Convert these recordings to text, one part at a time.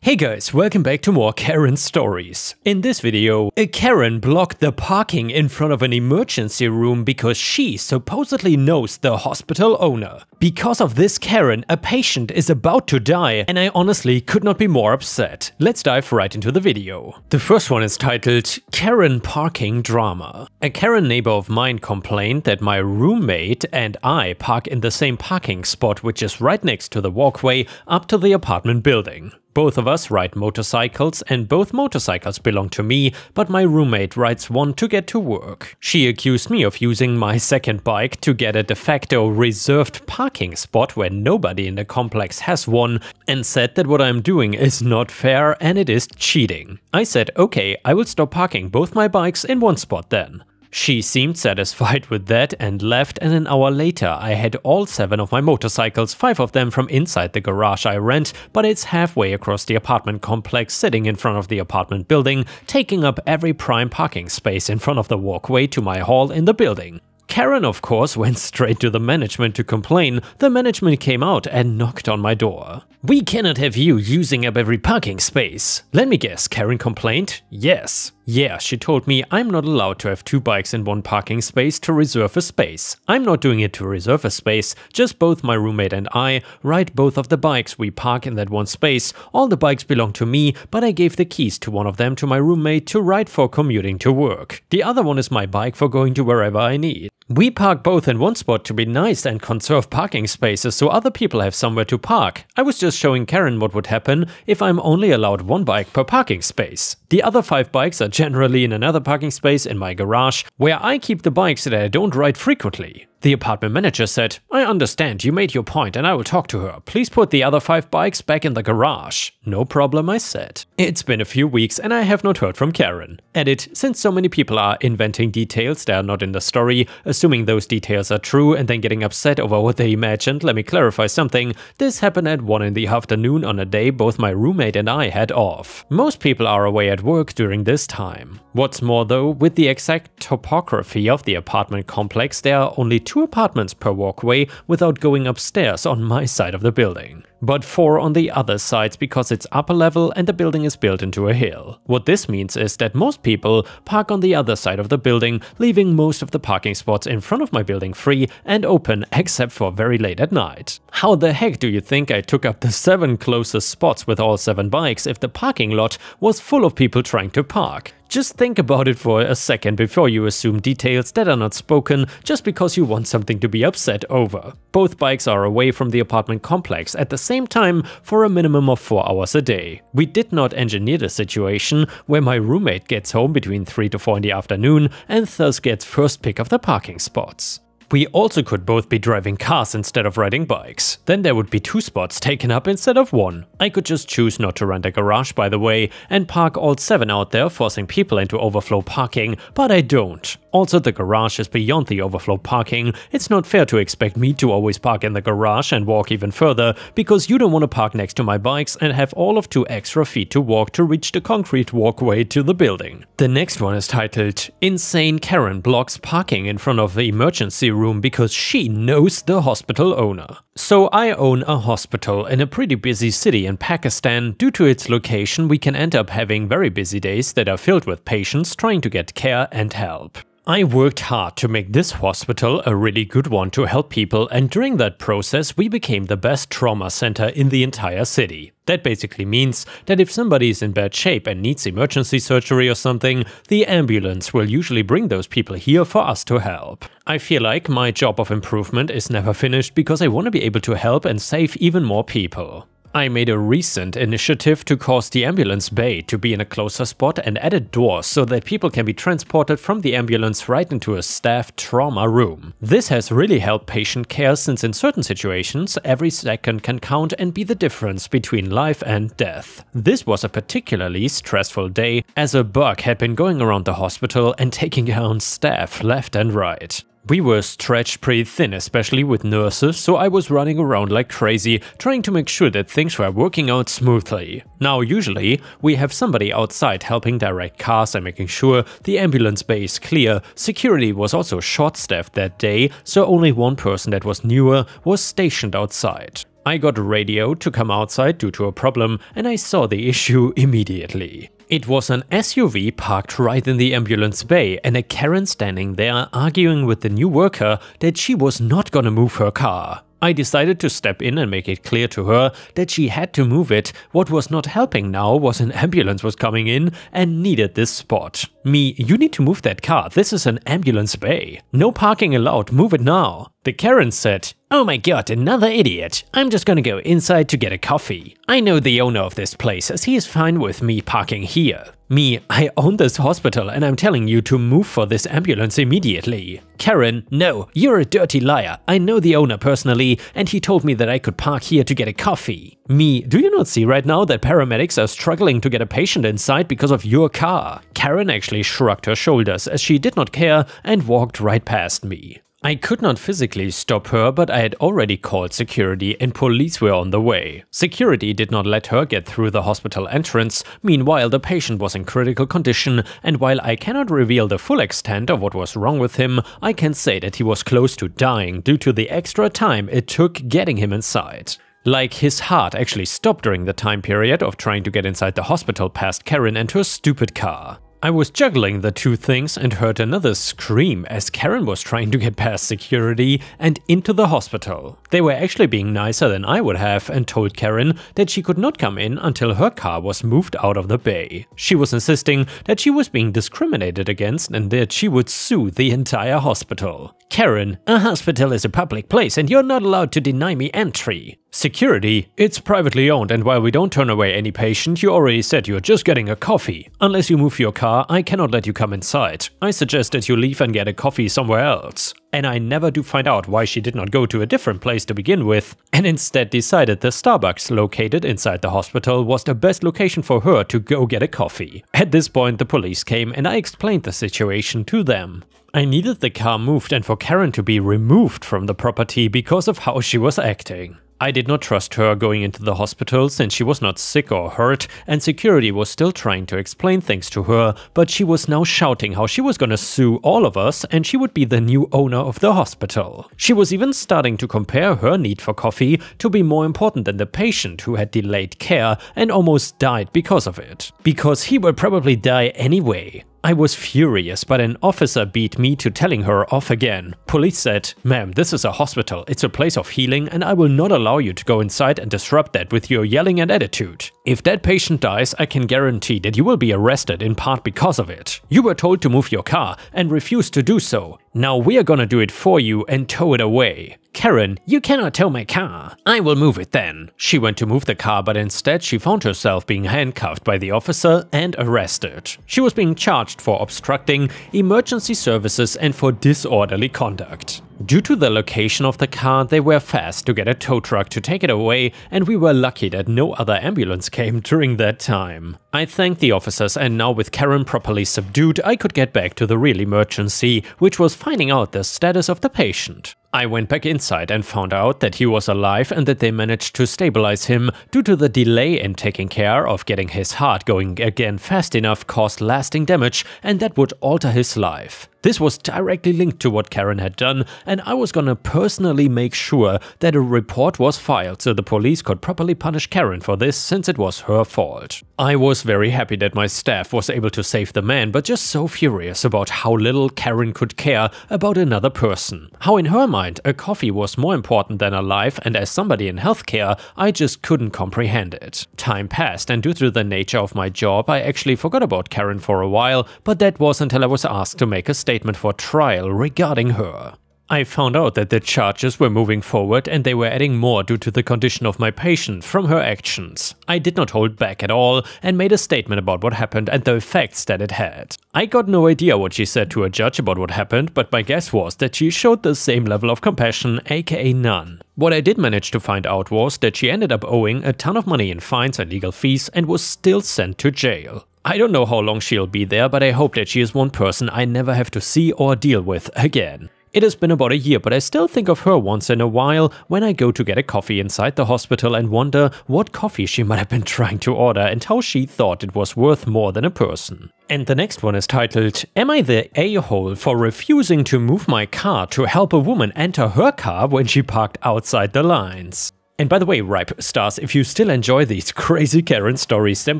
Hey guys, welcome back to more Karen stories. In this video, a Karen blocked the parking in front of an emergency room because she supposedly knows the hospital owner. Because of this Karen, a patient is about to die, and I honestly could not be more upset. Let's dive right into the video. The first one is titled Karen Parking Drama. A Karen neighbor of mine complained that my roommate and I park in the same parking spot, which is right next to the walkway up to the apartment building. Both of us ride motorcycles and both motorcycles belong to me, but my roommate rides one to get to work. She accused me of using my second bike to get a de facto reserved parking spot where nobody in the complex has one and said that what I'm doing is not fair and it is cheating. I said, okay, I will stop parking both my bikes in one spot then. She seemed satisfied with that and left, and an hour later I had all 7 of my motorcycles, 5 of them from inside the garage I rent, but it's halfway across the apartment complex sitting in front of the apartment building, taking up every prime parking space in front of the walkway to my hall in the building. Karen, of course, went straight to the management to complain. The management came out and knocked on my door. "We cannot have you using up every parking space." Let me guess, Karen complained? Yes. Yeah, she told me I'm not allowed to have 2 bikes in one parking space to reserve a space. I'm not doing it to reserve a space, just both my roommate and I ride both of the bikes we park in that one space. All the bikes belong to me, but I gave the keys to one of them to my roommate to ride for commuting to work. The other one is my bike for going to wherever I need. We park both in one spot to be nice and conserve parking spaces so other people have somewhere to park. I was just showing Karen what would happen if I'm only allowed 1 bike per parking space. The other 5 bikes are generally in another parking space in my garage, where I keep the bikes that I don't ride frequently. The apartment manager said, "I understand, you made your point and I will talk to her. Please put the other 5 bikes back in the garage." "No problem," I said. It's been a few weeks and I have not heard from Karen. Edit, since so many people are inventing details that are not in the story, assuming those details are true and then getting upset over what they imagined, let me clarify something. This happened at 1 in the afternoon on a day both my roommate and I had off. Most people are away at work during this time. What's more though, with the exact topography of the apartment complex, there are only 2 apartments per walkway without going upstairs on my side of the building, but 4 on the other sides because it's upper level and the building is built into a hill. What this means is that most people park on the other side of the building, leaving most of the parking spots in front of my building free and open except for very late at night. How the heck do you think I took up the 7 closest spots with all 7 bikes if the parking lot was full of people trying to park? Just think about it for a second before you assume details that are not spoken just because you want something to be upset over. Both bikes are away from the apartment complex at the same time for a minimum of 4 hours a day. We did not engineer the situation where my roommate gets home between 3 to 4 in the afternoon and thus gets first pick of the parking spots. We also could both be driving cars instead of riding bikes. Then there would be 2 spots taken up instead of 1. I could just choose not to rent a garage, by the way, and park all 7 out there, forcing people into overflow parking, but I don't. Also, the garage is beyond the overflow parking. It's not fair to expect me to always park in the garage and walk even further, because you don't want to park next to my bikes and have all of 2 extra feet to walk to reach the concrete walkway to the building. The next one is titled Insane Karen Blocks Parking in Front of the Emergency Room because she knows the hospital owner. So I own a hospital in a pretty busy city in Pakistan. Due to its location, we can end up having very busy days that are filled with patients trying to get care and help. I worked hard to make this hospital a really good one to help people, and during that process we became the best trauma center in the entire city. That basically means that if somebody is in bad shape and needs emergency surgery or something, the ambulance will usually bring those people here for us to help. I feel like my job of improvement is never finished because I want to be able to help and save even more people. I made a recent initiative to cause the ambulance bay to be in a closer spot and added doors so that people can be transported from the ambulance right into a staffed trauma room. This has really helped patient care since in certain situations every second can count and be the difference between life and death. This was a particularly stressful day as a bug had been going around the hospital and taking down staff left and right. We were stretched pretty thin, especially with nurses, so I was running around like crazy, trying to make sure that things were working out smoothly. Now, usually, we have somebody outside helping direct cars and making sure the ambulance bay is clear. Security was also short-staffed that day, so only one person that was newer was stationed outside. I got a radio to come outside due to a problem, and I saw the issue immediately. It was an SUV parked right in the ambulance bay and a Karen standing there arguing with the new worker that she was not gonna move her car. I decided to step in and make it clear to her that she had to move it. What was not helping now was an ambulance was coming in and needed this spot. Me, you need to move that car, this is an ambulance bay. No parking allowed, move it now. The Karen said, "Oh my god, another idiot. I'm just gonna go inside to get a coffee. I know the owner of this place as he is fine with me parking here." Me, I own this hospital and I'm telling you to move for this ambulance immediately. Karen, no, you're a dirty liar. I know the owner personally and he told me that I could park here to get a coffee. Me, do you not see right now that paramedics are struggling to get a patient inside because of your car? Karen actually shrugged her shoulders as she did not care and walked right past me. I could not physically stop her, but I had already called security and police were on the way. Security did not let her get through the hospital entrance. Meanwhile, the patient was in critical condition, and while I cannot reveal the full extent of what was wrong with him, I can say that he was close to dying due to the extra time it took getting him inside. Like, his heart actually stopped during the time period of trying to get inside the hospital past Karen and her stupid car. I was juggling the two things and heard another scream as Karen was trying to get past security and into the hospital. They were actually being nicer than I would have and told Karen that she could not come in until her car was moved out of the bay. She was insisting that she was being discriminated against and that she would sue the entire hospital. Karen, a hospital is a public place and you're not allowed to deny me entry. Security, it's privately owned and while we don't turn away any patient, you already said you're just getting a coffee. Unless you move your car, I cannot let you come inside. I suggest that you leave and get a coffee somewhere else. And I never do find out why she did not go to a different place to begin with, and instead decided the Starbucks located inside the hospital was the best location for her to go get a coffee. At this point the police came and I explained the situation to them. I needed the car moved and for Karen to be removed from the property because of how she was acting. I did not trust her going into the hospital since she was not sick or hurt and security was still trying to explain things to her, but she was now shouting how she was gonna sue all of us and she would be the new owner of the hospital. She was even starting to compare her need for coffee to be more important than the patient who had delayed care and almost died because of it. Because he will probably die anyway. I was furious, but an officer beat me to telling her off again. Police said, "Ma'am, this is a hospital, it's a place of healing and I will not allow you to go inside and disrupt that with your yelling and attitude. If that patient dies, I can guarantee that you will be arrested in part because of it. You were told to move your car and refused to do so. Now we are gonna do it for you and tow it away." Karen, you cannot tow my car. I will move it then. She went to move the car, but instead she found herself being handcuffed by the officer and arrested. She was being charged for obstructing emergency services and for disorderly conduct. Due to the location of the car, they were fast to get a tow truck to take it away, and we were lucky that no other ambulance came during that time. I thanked the officers, and now with Karen properly subdued, I could get back to the real emergency, which was finding out the status of the patient. I went back inside and found out that he was alive and that they managed to stabilize him due to the delay in taking care of getting his heart going again fast enough caused lasting damage and that would alter his life. This was directly linked to what Karen had done and I was gonna personally make sure that a report was filed so the police could properly punish Karen for this since it was her fault. I was very happy that my staff was able to save the man, but just so furious about how little Karen could care about another person. How in her mind a coffee was more important than a life, and as somebody in healthcare, I just couldn't comprehend it. Time passed and due to the nature of my job, I actually forgot about Karen for a while, but that was until I was asked to make a statement for trial regarding her. I found out that the charges were moving forward and they were adding more due to the condition of my patient from her actions. I did not hold back at all and made a statement about what happened and the effects that it had. I got no idea what she said to a judge about what happened, but my guess was that she showed the same level of compassion, aka none. What I did manage to find out was that she ended up owing a ton of money in fines and legal fees and was still sent to jail. I don't know how long she'll be there, but I hope that she is one person I never have to see or deal with again. It has been about a year, but I still think of her once in a while when I go to get a coffee inside the hospital and wonder what coffee she might have been trying to order and how she thought it was worth more than a person. And the next one is titled, "Am I the a-hole for refusing to move my car to help a woman enter her car when she parked outside the lines?" And by the way, Ripe Stars, if you still enjoy these crazy Karen stories, then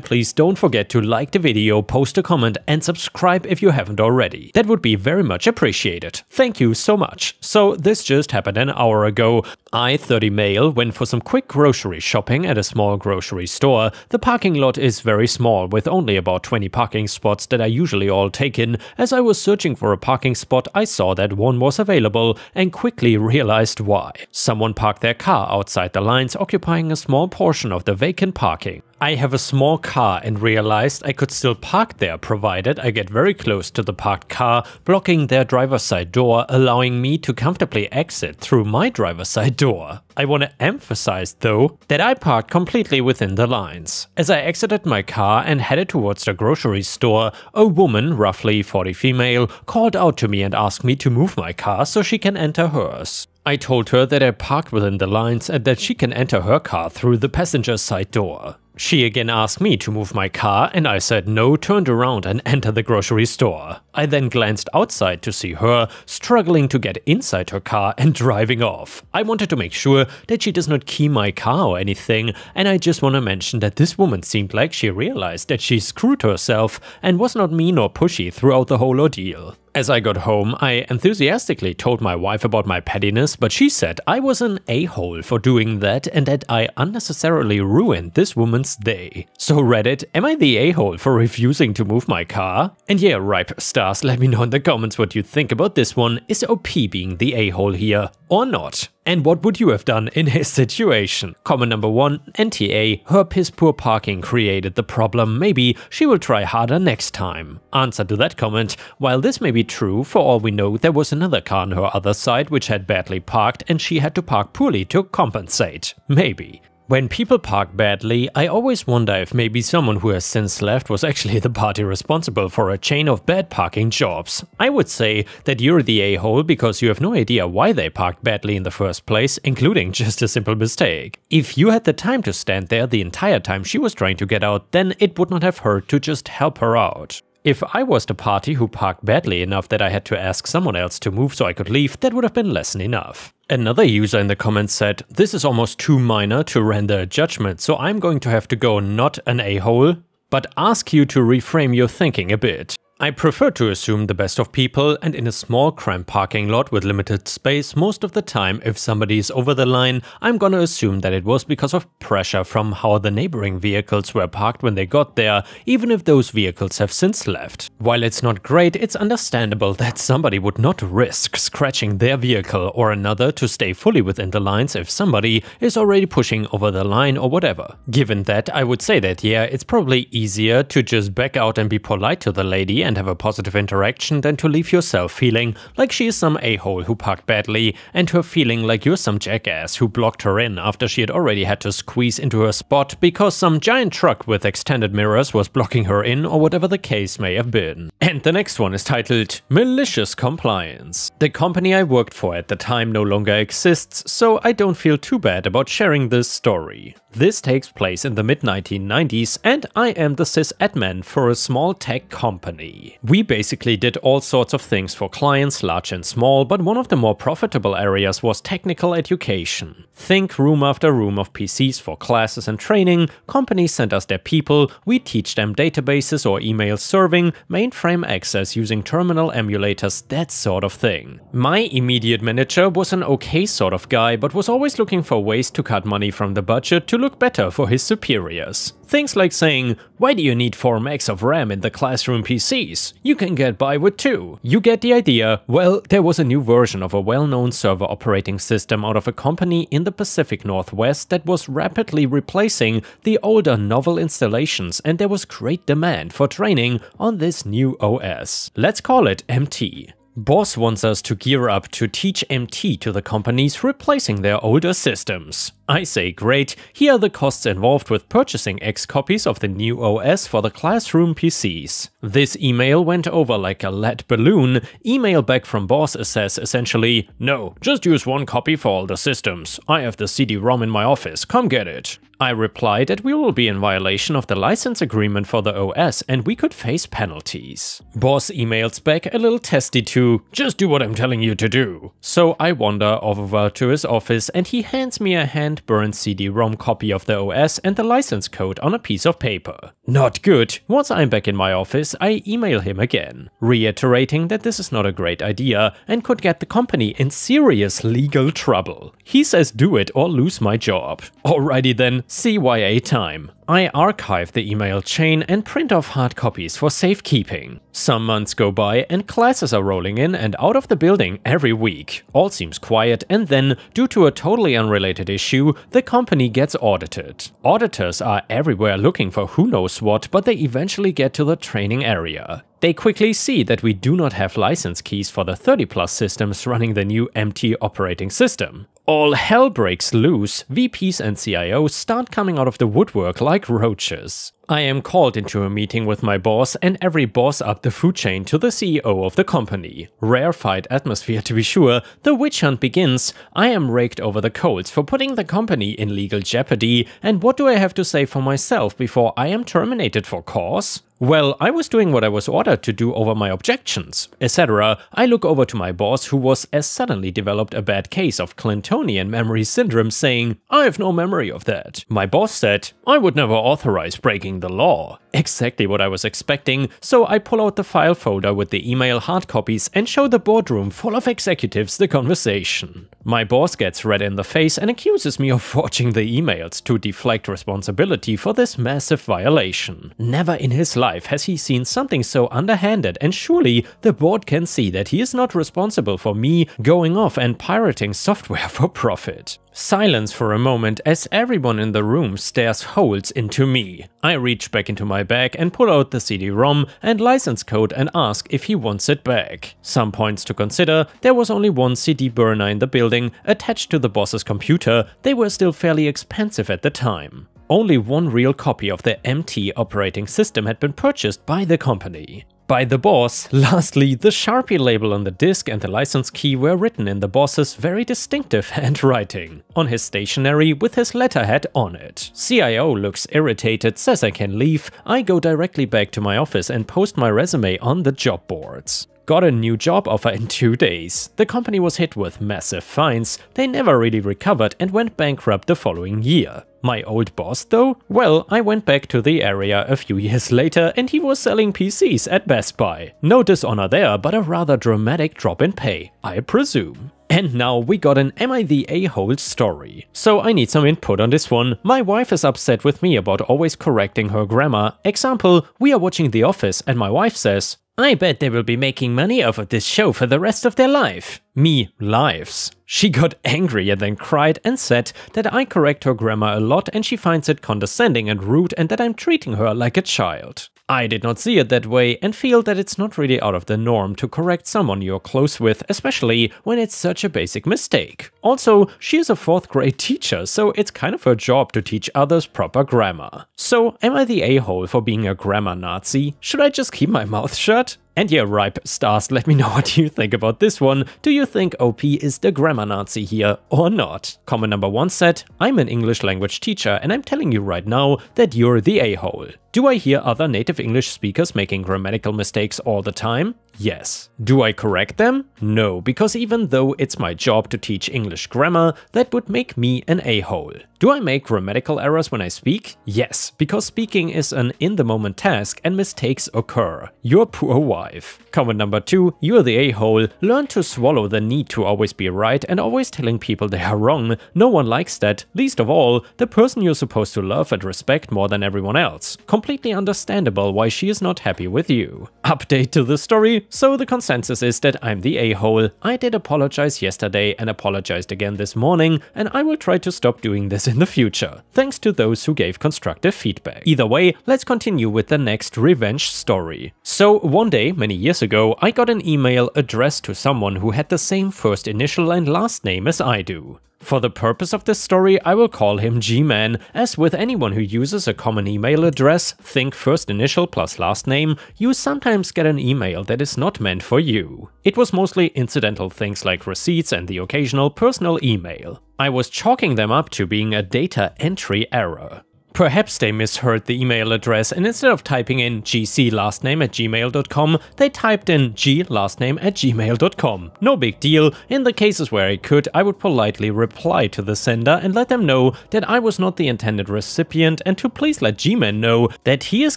please don't forget to like the video, post a comment and subscribe if you haven't already. That would be very much appreciated. Thank you so much. So this just happened an hour ago. I, 30 male, went for some quick grocery shopping at a small grocery store. The parking lot is very small, with only about 20 parking spots that I usually all take in. As I was searching for a parking spot, I saw that one was available and quickly realized why. Someone parked their car outside the lines, occupying a small portion of the vacant parking. I have a small car and realized I could still park there provided I get very close to the parked car, blocking their driver's side door, allowing me to comfortably exit through my driver's side door. I want to emphasize though that I parked completely within the lines. As I exited my car and headed towards the grocery store, a woman, roughly 40 female, called out to me and asked me to move my car so she can enter hers. I told her that I parked within the lines and that she can enter her car through the passenger side door. She again asked me to move my car and I said no, turned around and entered the grocery store. I then glanced outside to see her struggling to get inside her car and driving off. I wanted to make sure that she does not key my car or anything, and I just want to mention that this woman seemed like she realized that she screwed herself and was not mean or pushy throughout the whole ordeal. As I got home, I enthusiastically told my wife about my pettiness, but she said I was an a-hole for doing that and that I unnecessarily ruined this woman's day. So Reddit, am I the a-hole for refusing to move my car? And yeah, Ripe Stars, let me know in the comments what you think about this one. Is OP being the a-hole here or not? And what would you have done in his situation? Comment number 1, NTA, her piss poor parking created the problem, maybe she will try harder next time. Answer to that comment, while this may be true, for all we know there was another car on her other side which had badly parked and she had to park poorly to compensate. Maybe. When people park badly, I always wonder if maybe someone who has since left was actually the party responsible for a chain of bad parking jobs. I would say that you're the a-hole because you have no idea why they parked badly in the first place, including just a simple mistake. If you had the time to stand there the entire time she was trying to get out, then it would not have hurt to just help her out. If I was the party who parked badly enough that I had to ask someone else to move so I could leave, that would have been lesson enough. Another user in the comments said, this is almost too minor to render a judgment, so I'm going to have to go not an a-hole, but ask you to reframe your thinking a bit. I prefer to assume the best of people, and in a small cramped parking lot with limited space, most of the time if somebody is over the line, I'm gonna assume that it was because of pressure from how the neighboring vehicles were parked when they got there, even if those vehicles have since left. While it's not great, it's understandable that somebody would not risk scratching their vehicle or another to stay fully within the lines if somebody is already pushing over the line or whatever. Given that, I would say that yeah, it's probably easier to just back out and be polite to the lady and have a positive interaction than to leave yourself feeling like she is some a-hole who parked badly and her feeling like you're some jackass who blocked her in after she had already had to squeeze into her spot because some giant truck with extended mirrors was blocking her in or whatever the case may have been. And the next one is titled Malicious Compliance. The company I worked for at the time no longer exists, so I don't feel too bad about sharing this story. This takes place in the mid-1990s and I am the sysadmin for a small tech company. We basically did all sorts of things for clients, large and small, but one of the more profitable areas was technical education. Think room after room of PCs for classes and training, companies send us their people, we teach them databases or email serving, mainframe access using terminal emulators, that sort of thing. My immediate manager was an okay sort of guy, but was always looking for ways to cut money from the budget to look better for his superiors. Things like saying, why do you need 4 megs of RAM in the classroom PCs? You can get by with 2. You get the idea. Well, there was a new version of a well-known server operating system out of a company in the Pacific Northwest that was rapidly replacing the older novel installations, and there was great demand for training on this new OS. Let's call it MT. Boss wants us to gear up to teach MT to the companies replacing their older systems. I say great, here are the costs involved with purchasing X copies of the new OS for the classroom PCs. This email went over like a lead balloon. Email back from boss says essentially, no, just use 1 copy for all the systems. I have the CD-ROM in my office, come get it. I replied that we will be in violation of the license agreement for the OS and we could face penalties. Boss emails back a little testy too, just do what I'm telling you to do. So I wander over to his office and he hands me a handful hand-burned CD-ROM copy of the OS and the license code on a piece of paper. Not good. Once I'm back in my office, I email him again, reiterating that this is not a great idea and could get the company in serious legal trouble. He says do it or lose my job. Alrighty then, CYA time. I archive the email chain and print off hard copies for safekeeping. Some months go by and classes are rolling in and out of the building every week. All seems quiet, and then, due to a totally unrelated issue, the company gets audited. Auditors are everywhere looking for who knows what, but they eventually get to the training area. They quickly see that we do not have license keys for the 30+ systems running the new MT operating system. All hell breaks loose, VPs and CIOs start coming out of the woodwork like roaches. I am called into a meeting with my boss and every boss up the food chain to the CEO of the company. Rarefied atmosphere to be sure, the witch hunt begins. I am raked over the coals for putting the company in legal jeopardy, and what do I have to say for myself before I am terminated for cause? Well, I was doing what I was ordered to do over my objections, etc. I look over to my boss, who was as suddenly developed a bad case of Clintonian memory syndrome, saying, "I have no memory of that." My boss said, "I would never authorize breaking the law." Exactly what I was expecting, so I pull out the file folder with the email hard copies and show the boardroom full of executives the conversation. My boss gets red in the face and accuses me of forging the emails to deflect responsibility for this massive violation. Never in his life has he seen something so underhanded, and surely the board can see that he is not responsible for me going off and pirating software for profit. Silence for a moment as everyone in the room stares holes into me. I reach back into my bag and pull out the CD-ROM and license code and ask if he wants it back. Some points to consider: there was only one CD burner in the building attached to the boss's computer. They were still fairly expensive at the time. Only one real copy of the MT operating system had been purchased by the company. By the boss. Lastly, the Sharpie label on the disk and the license key were written in the boss's very distinctive handwriting, on his stationery with his letterhead on it. CIO looks irritated, says I can leave. I go directly back to my office and post my resume on the job boards. Got a new job offer in 2 days. The company was hit with massive fines. They never really recovered and went bankrupt the following year. My old boss though? Well, I went back to the area a few years later and he was selling PCs at Best Buy. No dishonor there, but a rather dramatic drop in pay, I presume. And now we got an Am I the A-hole story. So I need some input on this one. My wife is upset with me about always correcting her grammar. Example, we are watching The Office and my wife says, "I bet they will be making money off of this show for the rest of their life." Me, lives. She got angry and then cried and said that I correct her grammar a lot and she finds it condescending and rude and that I'm treating her like a child. I did not see it that way and feel that it's not really out of the norm to correct someone you're close with, especially when it's such a basic mistake. Also, she is a 4th grade teacher, so it's kind of her job to teach others proper grammar. So, am I the a-hole for being a grammar Nazi? Should I just keep my mouth shut? And yeah, Ripe Stars, let me know what you think about this one. Do you think OP is the grammar Nazi here or not? Comment number 1 said, "I'm an English language teacher and I'm telling you right now that you're the a-hole." Do I hear other native English speakers making grammatical mistakes all the time? Yes. Do I correct them? No, because even though it's my job to teach English grammar, that would make me an a-hole. Do I make grammatical errors when I speak? Yes, because speaking is an in-the-moment task and mistakes occur. Your poor wife. Comment number 2, you're the a-hole. Learn to swallow the need to always be right and always telling people they are wrong. No one likes that, least of all, the person you're supposed to love and respect more than everyone else. Completely understandable why she is not happy with you. Update to the story. So the consensus is that I'm the a-hole. I did apologize yesterday and apologized again this morning, and I will try to stop doing this in the future. Thanks to those who gave constructive feedback. Either way, let's continue with the next revenge story. So one day, many years ago, I got an email addressed to someone who had the same first initial and last name as I do. For the purpose of this story, I will call him G-Man. As with anyone who uses a common email address, think first initial plus last name, you sometimes get an email that is not meant for you. It was mostly incidental things like receipts and the occasional personal email. I was chalking them up to being a data entry error. Perhaps they misheard the email address and instead of typing in gclastname@gmail.com, they typed in glastname@gmail.com. No big deal. In the cases where I could, I would politely reply to the sender and let them know that I was not the intended recipient and to please let Gman know that he is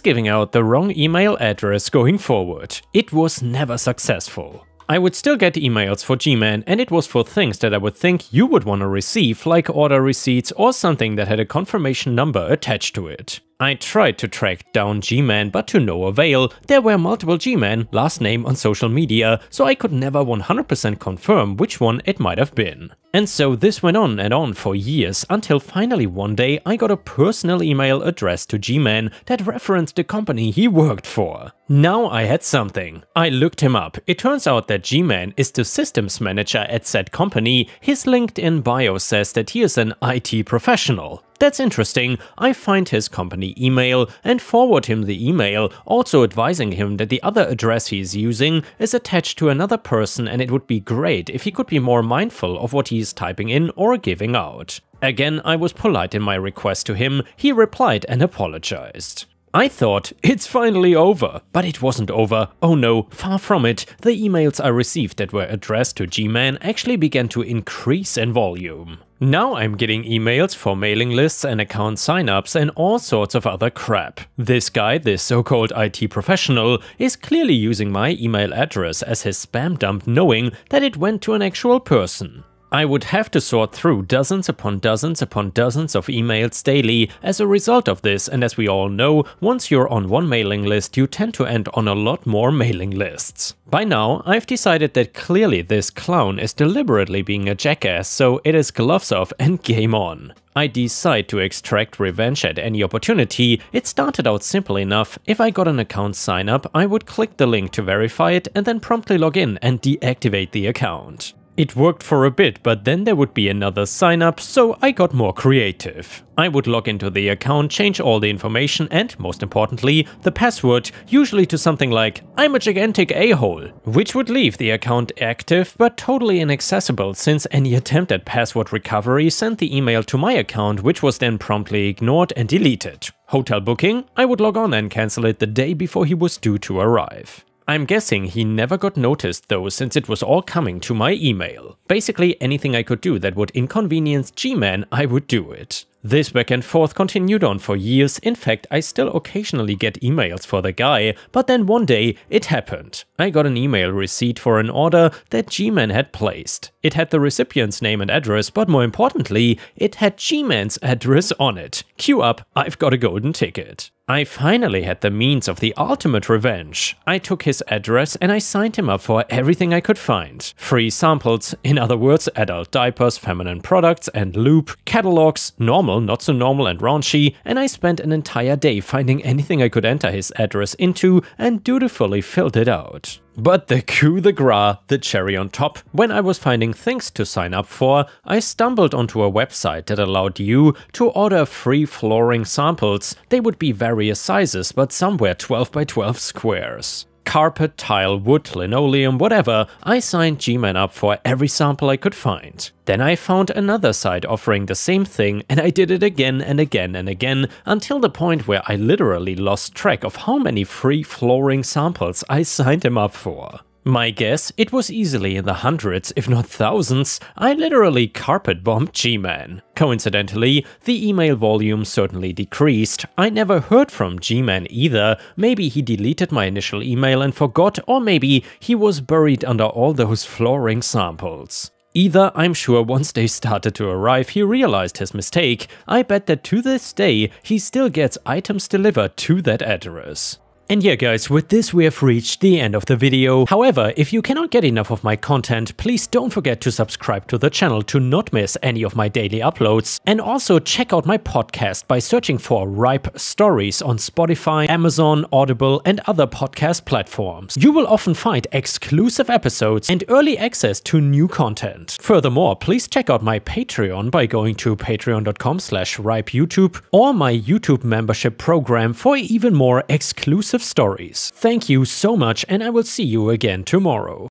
giving out the wrong email address going forward. It was never successful. I would still get emails for Gman, and it was for things that I would think you would want to receive, like order receipts or something that had a confirmation number attached to it. I tried to track down Gman, but to no avail. There were multiple Gman last name on social media, so I could never 100% confirm which one it might have been. And so this went on and on for years, until finally one day I got a personal email addressed to Gman that referenced the company he worked for. Now I had something. I looked him up. It turns out that Gman is the systems manager at said company. His LinkedIn bio says that he is an IT professional. That's interesting. I find his company email and forward him the email, also advising him that the other address he is using is attached to another person and it would be great if he could be more mindful of what he is typing in or giving out. Again, I was polite in my request to him. He replied and apologized. I thought, it's finally over, but it wasn't over. Oh no, far from it. The emails I received that were addressed to Gman actually began to increase in volume. Now I'm getting emails for mailing lists and account signups and all sorts of other crap. This guy, this so-called IT professional, is clearly using my email address as his spam dump, knowing that it went to an actual person. I would have to sort through dozens upon dozens upon dozens of emails daily as a result of this, and as we all know, once you're on one mailing list, you tend to end on a lot more mailing lists. By now, I've decided that clearly this clown is deliberately being a jackass, so it is gloves off and game on. I decide to extract revenge at any opportunity. It started out simple enough. If I got an account sign up, I would click the link to verify it and then promptly log in and deactivate the account. It worked for a bit, but then there would be another sign up, so I got more creative. I would log into the account, change all the information and, most importantly, the password, usually to something like "I'm a gigantic a-hole," which would leave the account active but totally inaccessible since any attempt at password recovery sent the email to my account, which was then promptly ignored and deleted. Hotel booking? I would log on and cancel it the day before he was due to arrive. I'm guessing he never got noticed though, since it was all coming to my email. Basically anything I could do that would inconvenience Gman, I would do it. This back and forth continued on for years. In fact, I still occasionally get emails for the guy, but then one day it happened. I got an email receipt for an order that Gman had placed. It had the recipient's name and address, but more importantly, it had Gman's address on it. Cue up, I've got a golden ticket. I finally had the means of the ultimate revenge. I took his address and I signed him up for everything I could find. Free samples, in other words, adult diapers, feminine products and lube, catalogs, normal, not so normal and raunchy, and I spent an entire day finding anything I could enter his address into and dutifully filled it out. But the coup de grace, the cherry on top, when I was finding things to sign up for, I stumbled onto a website that allowed you to order free flooring samples. They would be various sizes, but some were 12 by 12 squares. Carpet, tile, wood, linoleum, whatever, I signed Gman up for every sample I could find. Then I found another site offering the same thing and I did it again and again and again until the point where I literally lost track of how many free flooring samples I signed him up for. My guess, it was easily in the hundreds, if not thousands. I literally carpet bombed Gman. Coincidentally, the email volume certainly decreased. I never heard from Gman either. Maybe he deleted my initial email and forgot, or maybe he was buried under all those flooring samples. Either, I'm sure once they started to arrive, he realized his mistake. I bet that to this day, he still gets items delivered to that address. And yeah guys, with this we have reached the end of the video. However, if you cannot get enough of my content, please don't forget to subscribe to the channel to not miss any of my daily uploads. And also check out my podcast by searching for Ripe Stories on Spotify, Amazon, Audible and other podcast platforms. You will often find exclusive episodes and early access to new content. Furthermore, please check out my Patreon by going to patreon.com/ripeyoutube or my YouTube membership program for even more exclusive stories. Thank you so much, and I will see you again tomorrow.